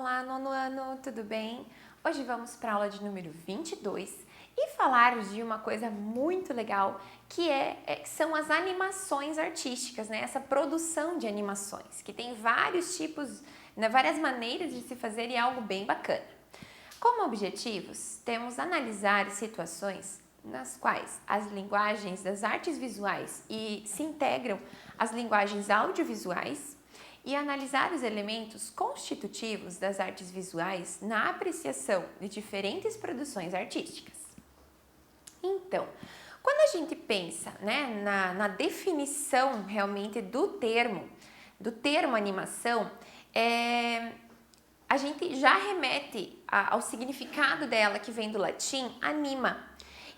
Olá, nono ano, tudo bem? Hoje vamos para a aula de número 22 e falar de uma coisa muito legal que são as animações artísticas, né? Essa produção de animações, que tem vários tipos, né, várias maneiras de se fazer e é algo bem bacana. Como objetivos, temos analisar situações nas quais as linguagens das artes visuais se integram às linguagens audiovisuais e analisar os elementos constitutivos das artes visuais na apreciação de diferentes produções artísticas. Então, quando a gente pensa, né, na definição realmente do termo animação, a gente já remete ao significado dela, que vem do latim anima,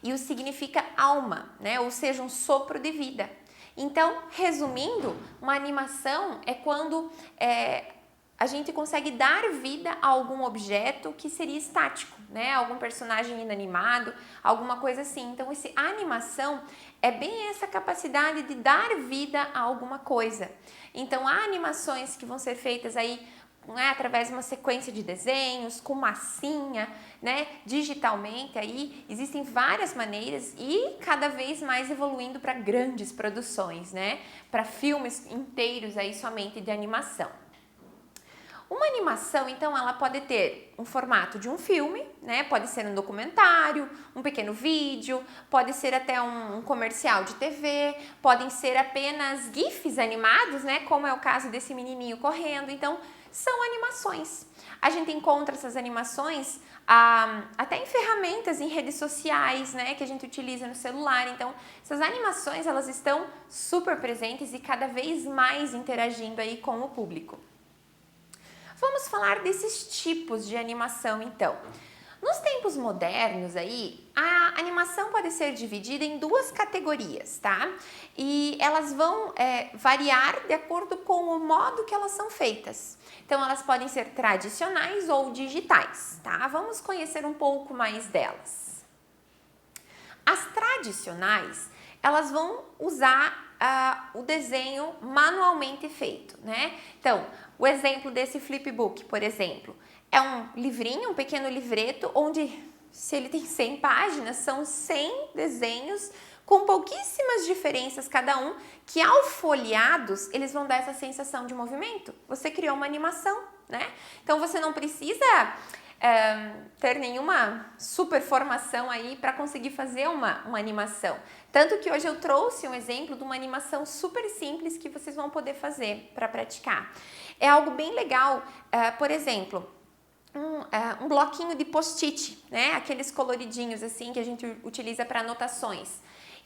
e o significa alma, né, ou seja, um sopro de vida. Então, resumindo, uma animação é quando a gente consegue dar vida a algum objeto que seria estático, né? Algum personagem inanimado, alguma coisa assim. Então, a animação é bem essa capacidade de dar vida a alguma coisa. Então, há animações que vão ser feitas aí, né, através de uma sequência de desenhos, com massinha, né, digitalmente, aí existem várias maneiras e cada vez mais evoluindo para grandes produções, né, para filmes inteiros aí somente de animação. Uma animação, então, ela pode ter um formato de um filme, né? Pode ser um documentário, um pequeno vídeo, pode ser até um comercial de TV, podem ser apenas GIFs animados, né? Como é o caso desse menininho correndo. Então, são animações. A gente encontra essas animações até em ferramentas, em redes sociais, né? Que a gente utiliza no celular. Então, essas animações, elas estão super presentes e cada vez mais interagindo aí com o público. Vamos falar desses tipos de animação, então. Nos tempos modernos aí, a animação pode ser dividida em duas categorias, tá? E elas vão variar de acordo com o modo que elas são feitas. Então, elas podem ser tradicionais ou digitais, tá? Vamos conhecer um pouco mais delas. As tradicionais, elas vão usar o desenho manualmente feito, né? Então, o exemplo desse flipbook, por exemplo, é um livrinho, um pequeno livreto, onde, se ele tem 100 páginas, são 100 desenhos com pouquíssimas diferenças cada um, que ao folheados, eles vão dar essa sensação de movimento. Você criou uma animação, né? Então, você não precisa ter nenhuma super formação aí para conseguir fazer uma animação. Tanto que hoje eu trouxe um exemplo de uma animação super simples que vocês vão poder fazer para praticar. É algo bem legal, por exemplo, um bloquinho de post-it, né? Aqueles coloridinhos assim que a gente utiliza para anotações.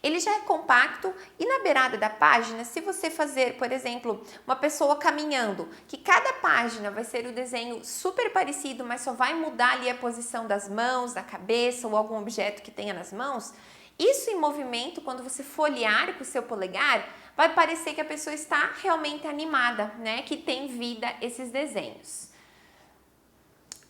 Ele já é compacto e na beirada da página, se você fazer, por exemplo, uma pessoa caminhando, que cada página vai ser o desenho super parecido, mas só vai mudar ali a posição das mãos, da cabeça ou algum objeto que tenha nas mãos, isso em movimento, quando você folhear com o seu polegar, vai parecer que a pessoa está realmente animada, né? Que tem vida esses desenhos.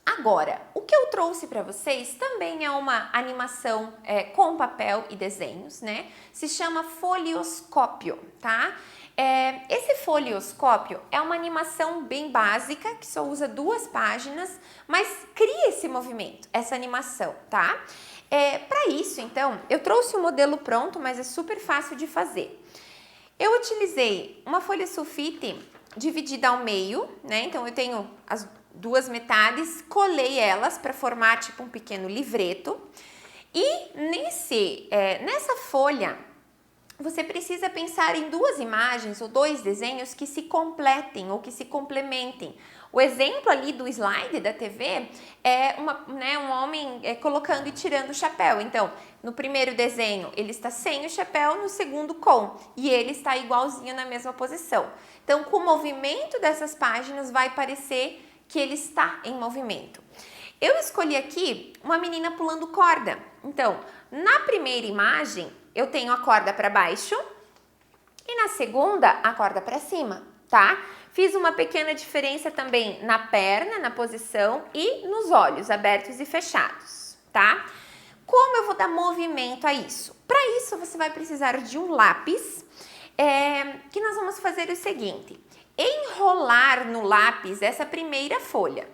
Agora, o que eu trouxe para vocês também é uma animação com papel e desenhos, né? Se chama folioscópio, tá? Esse folioscópio é uma animação bem básica, que só usa 2 páginas, mas cria esse movimento, essa animação, tá? Para isso, então, eu trouxe o modelo pronto, mas é super fácil de fazer. Eu utilizei uma folha sulfite dividida ao meio, né? Então, eu tenho as 2 metades, colei elas para formar tipo um pequeno livreto e nessa folha você precisa pensar em 2 imagens ou 2 desenhos que se completem ou que se complementem. O exemplo ali do slide da TV é um homem colocando e tirando o chapéu. Então, no primeiro desenho ele está sem o chapéu, no segundo com, e ele está igualzinho na mesma posição. Então, com o movimento dessas páginas vai parecer que ele está em movimento. Eu escolhi aqui uma menina pulando corda. Então, na primeira imagem, eu tenho a corda para baixo e na segunda, a corda para cima, tá? Fiz uma pequena diferença também na perna, na posição e nos olhos abertos e fechados, tá? Como eu vou dar movimento a isso? Para isso, você vai precisar de um lápis, que nós vamos fazer o seguinte: enrolar no lápis essa primeira folha.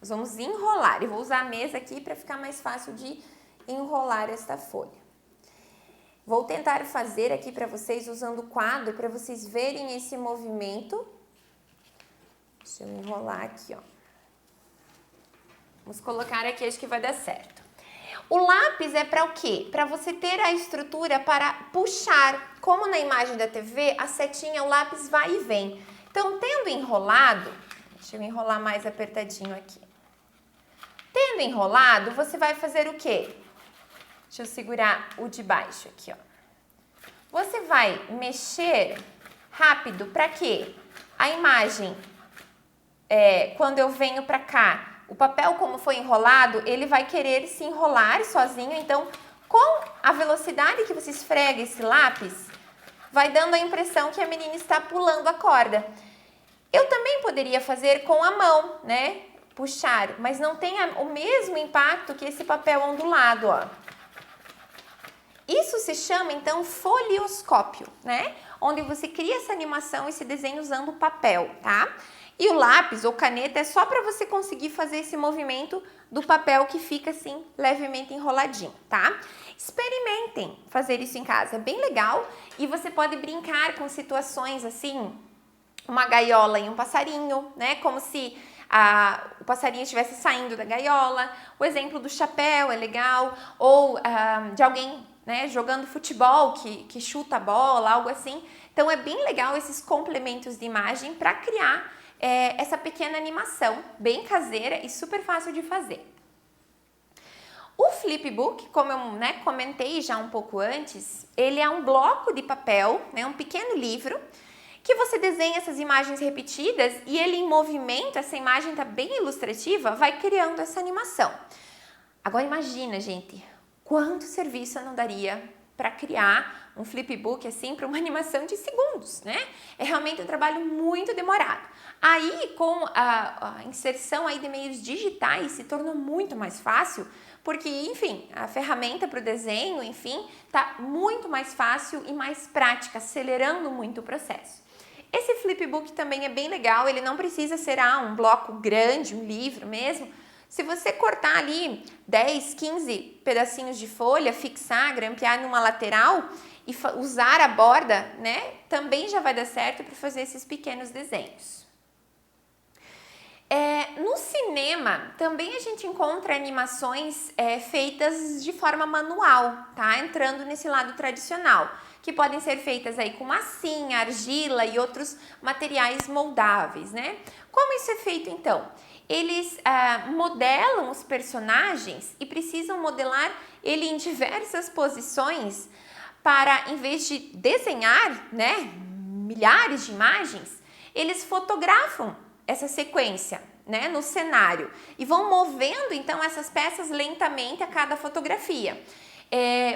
Nós vamos enrolar. Eu vou usar a mesa aqui para ficar mais fácil de enrolar esta folha. Vou tentar fazer aqui para vocês usando o quadro, para vocês verem esse movimento. Deixa eu enrolar aqui, ó. Vamos colocar aqui, acho que vai dar certo. O lápis é para o quê? Para você ter a estrutura para puxar. Como na imagem da TV, a setinha, o lápis vai e vem. Então, tendo enrolado, deixa eu enrolar mais apertadinho aqui. Tendo enrolado, você vai fazer o quê? Deixa eu segurar o de baixo aqui, ó. Você vai mexer rápido para quê? A imagem, quando eu venho para cá, o papel, como foi enrolado, ele vai querer se enrolar sozinho. Então, com a velocidade que você esfrega esse lápis, vai dando a impressão que a menina está pulando a corda. Eu também poderia fazer com a mão, né? Puxar, mas não tem o mesmo impacto que esse papel ondulado, ó. Isso se chama, então, folioscópio, né? Onde você cria essa animação, esse desenho usando papel, tá? E o lápis ou caneta é só para você conseguir fazer esse movimento do papel que fica assim, levemente enroladinho, tá? Experimentem fazer isso em casa, é bem legal e você pode brincar com situações assim, uma gaiola e um passarinho, né? Como se o passarinho estivesse saindo da gaiola. O exemplo do chapéu é legal, ou de alguém, né, jogando futebol que chuta a bola, algo assim. Então é bem legal esses complementos de imagem para criar essa pequena animação, bem caseira e super fácil de fazer. O flipbook, como eu comentei já um pouco antes, ele é um bloco de papel, né, um pequeno livro, que você desenha essas imagens repetidas e ele em movimento, essa imagem está bem ilustrativa, vai criando essa animação. Agora imagina, gente, quanto serviço não daria para criar um flipbook assim para uma animação de segundos, né? É realmente um trabalho muito demorado. Aí, com a inserção aí de meios digitais, se tornou muito mais fácil, porque, enfim, a ferramenta para o desenho, enfim, tá muito mais fácil e mais prática, acelerando muito o processo. Esse flipbook também é bem legal, ele não precisa ser um bloco grande, um livro mesmo. Se você cortar ali 10, 15 pedacinhos de folha, fixar, grampear numa lateral e usar a borda, né, também já vai dar certo para fazer esses pequenos desenhos. No cinema, também a gente encontra animações feitas de forma manual, tá? Entrando nesse lado tradicional, que podem ser feitas aí com massinha, argila e outros materiais moldáveis, né? Como isso é feito então? Eles modelam os personagens e precisam modelar ele em diversas posições para, em vez de desenhar, né, milhares de imagens, eles fotografam essa sequência, né, no cenário e vão movendo então essas peças lentamente a cada fotografia.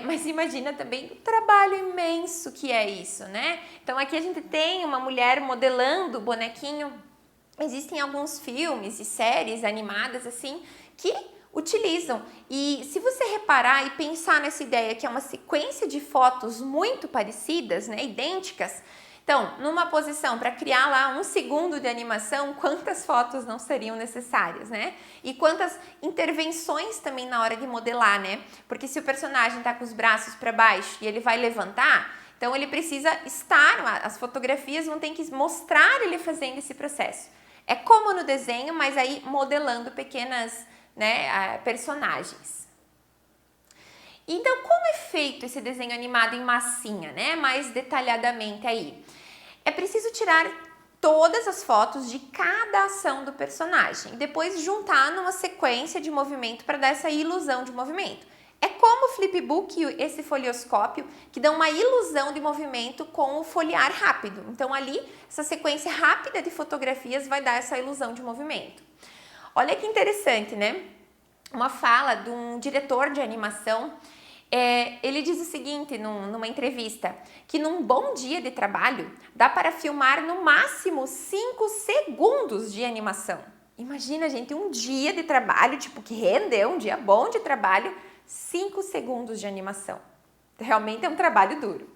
Mas imagina também o trabalho imenso que é isso, né? Então aqui a gente tem uma mulher modelando o bonequinho. Existem alguns filmes e séries animadas assim que utilizam. E se você reparar e pensar nessa ideia que é uma sequência de fotos muito parecidas, né, idênticas, então, numa posição para criar lá 1 segundo de animação, quantas fotos não seriam necessárias, né? E quantas intervenções também na hora de modelar, né? Porque se o personagem está com os braços para baixo e ele vai levantar, então ele precisa estar, as fotografias vão ter que mostrar ele fazendo esse processo. É como no desenho, mas aí modelando pequenas, né, personagens. Então, como é feito esse desenho animado em massinha, né? Mais detalhadamente aí. É preciso tirar todas as fotos de cada ação do personagem e depois juntar numa sequência de movimento para dar essa ilusão de movimento. É como o flipbook e esse folioscópio que dão uma ilusão de movimento com o folhear rápido. Então, ali, essa sequência rápida de fotografias vai dar essa ilusão de movimento. Olha que interessante, né? Uma fala de um diretor de animação. Ele diz o seguinte numa entrevista, que num bom dia de trabalho dá para filmar no máximo 5 segundos de animação. Imagina, gente, um dia de trabalho, tipo, que rendeu um dia bom de trabalho, 5 segundos de animação. Realmente é um trabalho duro.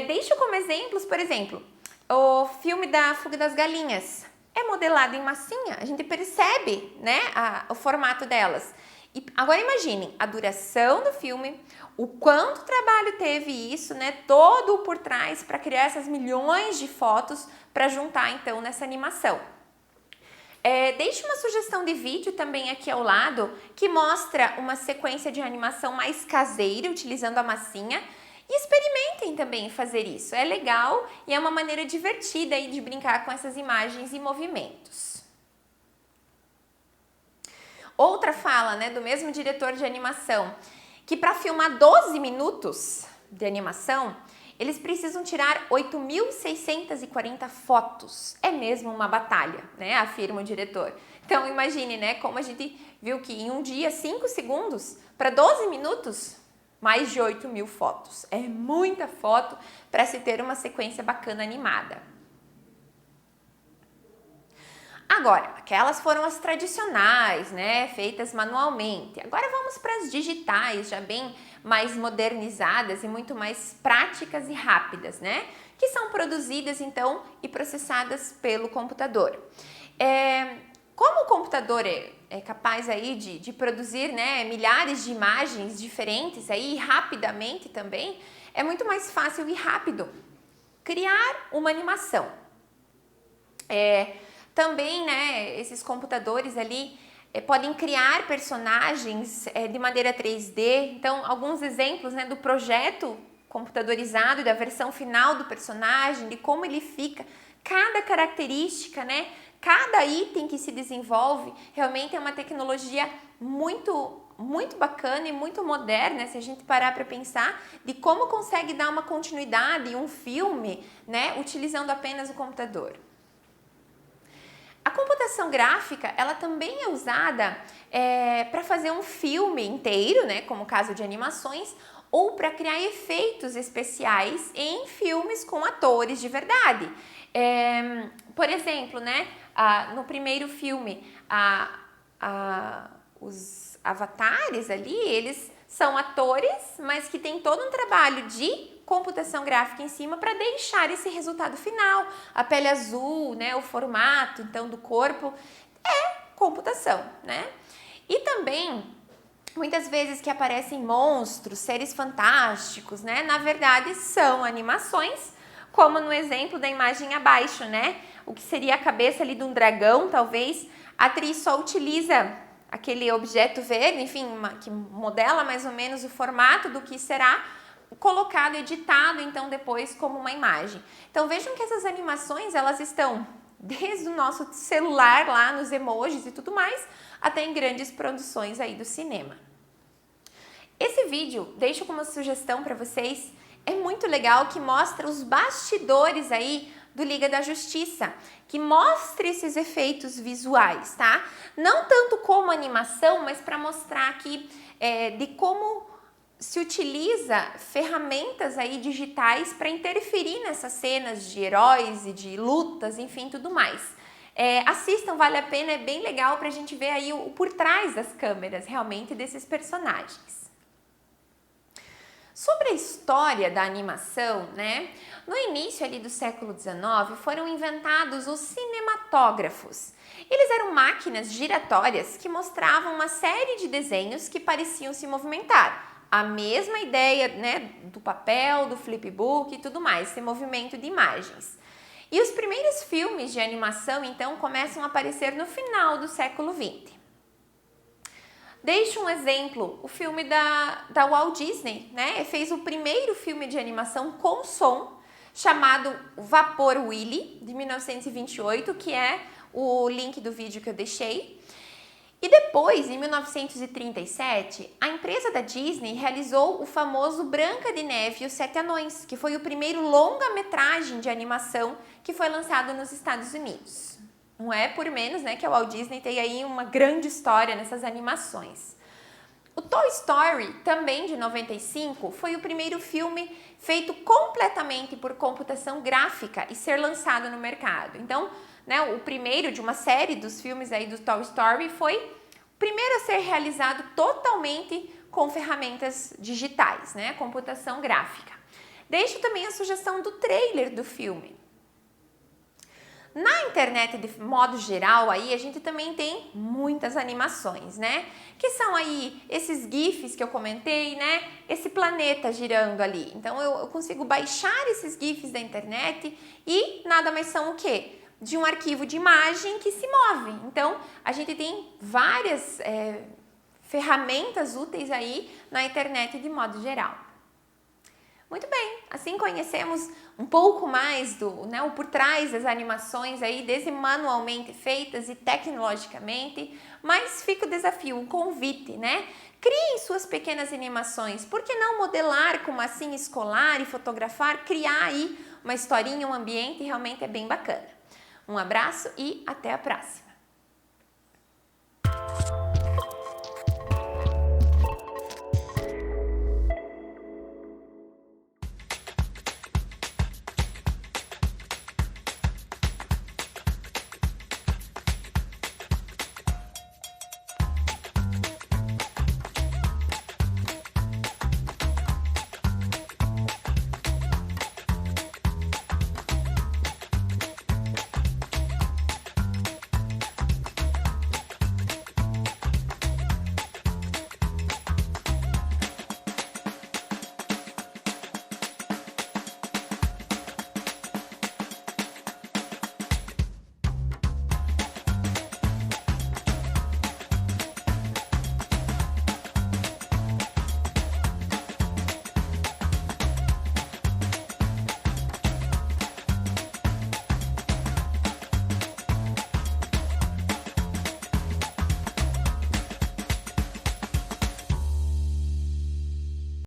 Deixo como exemplos, por exemplo, o filme da Fuga das Galinhas. é modelado em massinha, a gente percebe, né, o formato delas. E agora imaginem a duração do filme, o quanto trabalho teve isso, né, todo por trás para criar essas milhões de fotos para juntar então nessa animação. Deixe uma sugestão de vídeo também aqui ao lado que mostra uma sequência de animação mais caseira utilizando a massinha. E experimentem também fazer isso, é legal e é uma maneira divertida aí de brincar com essas imagens e movimentos. Outra fala, né, do mesmo diretor de animação, que para filmar 12 minutos de animação, eles precisam tirar 8.640 fotos. É mesmo uma batalha, né, afirma o diretor. Então imagine, né, como a gente viu que em um dia, 5 segundos, para 12 minutos, mais de 8.000 fotos. É muita foto para se ter uma sequência bacana animada. Agora, aquelas foram as tradicionais, né, feitas manualmente. Agora vamos para as digitais, já bem mais modernizadas e muito mais práticas e rápidas, né, que são produzidas então e processadas pelo computador. Como o computador é capaz aí de produzir, né, milhares de imagens diferentes aí rapidamente também, é muito mais fácil e rápido criar uma animação. Também, né, esses computadores ali podem criar personagens de maneira 3D. Então, alguns exemplos, né, do projeto computadorizado e da versão final do personagem, de como ele fica, cada característica, né, cada item que se desenvolve, realmente é uma tecnologia muito bacana e muito moderna, se a gente parar para pensar, de como consegue dar uma continuidade em um filme, né, utilizando apenas o computador. A computação gráfica, ela também é usada para fazer um filme inteiro, né, como o caso de animações, ou para criar efeitos especiais em filmes com atores de verdade. Por exemplo, né, no primeiro filme, os avatares ali, eles são atores, mas que tem todo um trabalho de computação gráfica em cima para deixar esse resultado final. A pele azul, né, o formato então do corpo é computação, né? E também muitas vezes que aparecem monstros, seres fantásticos, né? Na verdade são animações, como no exemplo da imagem abaixo, né? O que seria a cabeça ali de um dragão, talvez. A atriz só utiliza aquele objeto verde, enfim, que modela mais ou menos o formato do que será colocado, editado, então depois como uma imagem. Então vejam que essas animações, elas estão desde o nosso celular lá nos emojis e tudo mais, até em grandes produções aí do cinema. Esse vídeo, deixo como sugestão para vocês, é muito legal, que mostra os bastidores aí do Liga da Justiça, que mostra esses efeitos visuais, tá? Não tanto como animação, mas para mostrar aqui de como se utiliza ferramentas aí digitais para interferir nessas cenas de heróis e de lutas, enfim, tudo mais. Assistam, vale a pena, é bem legal para a gente ver aí o por trás das câmeras, realmente, desses personagens. Sobre a história da animação, né? No início ali do século XIX foram inventados os cinematógrafos. Eles eram máquinas giratórias que mostravam uma série de desenhos que pareciam se movimentar. A mesma ideia, né, do papel, do flipbook e tudo mais, esse movimento de imagens. E os primeiros filmes de animação, então, começam a aparecer no final do século XX. Deixo um exemplo, o filme da Walt Disney, né? Fez o primeiro filme de animação com som, chamado Vapor Willy, de 1928, que é o link do vídeo que eu deixei. E depois, em 1937, a empresa da Disney realizou o famoso Branca de Neve e os Sete Anões, que foi o primeiro longa-metragem de animação que foi lançado nos Estados Unidos. Não é por menos, né, que a Walt Disney tem aí uma grande história nessas animações. O Toy Story, também de 95, foi o primeiro filme feito completamente por computação gráfica e ser lançado no mercado. Então, né, o primeiro de uma série dos filmes aí do Toy Story foi o primeiro a ser realizado totalmente com ferramentas digitais, né, computação gráfica. Deixo também a sugestão do trailer do filme. Na internet, de modo geral, aí a gente também tem muitas animações, né? Que são aí esses GIFs que eu comentei, né? Esse planeta girando ali. Então, eu consigo baixar esses GIFs da internet e nada mais são o quê? De um arquivo de imagem que se move. Então, a gente tem várias ferramentas úteis aí na internet de modo geral. Muito bem, assim conhecemos um pouco mais do, né, o por trás das animações aí, desde manualmente feitas e tecnologicamente, mas fica o desafio, um convite, né? Criem suas pequenas animações, por que não modelar com massinha escolar e fotografar, criar aí uma historinha, um ambiente, realmente é bem bacana. Um abraço e até a próxima!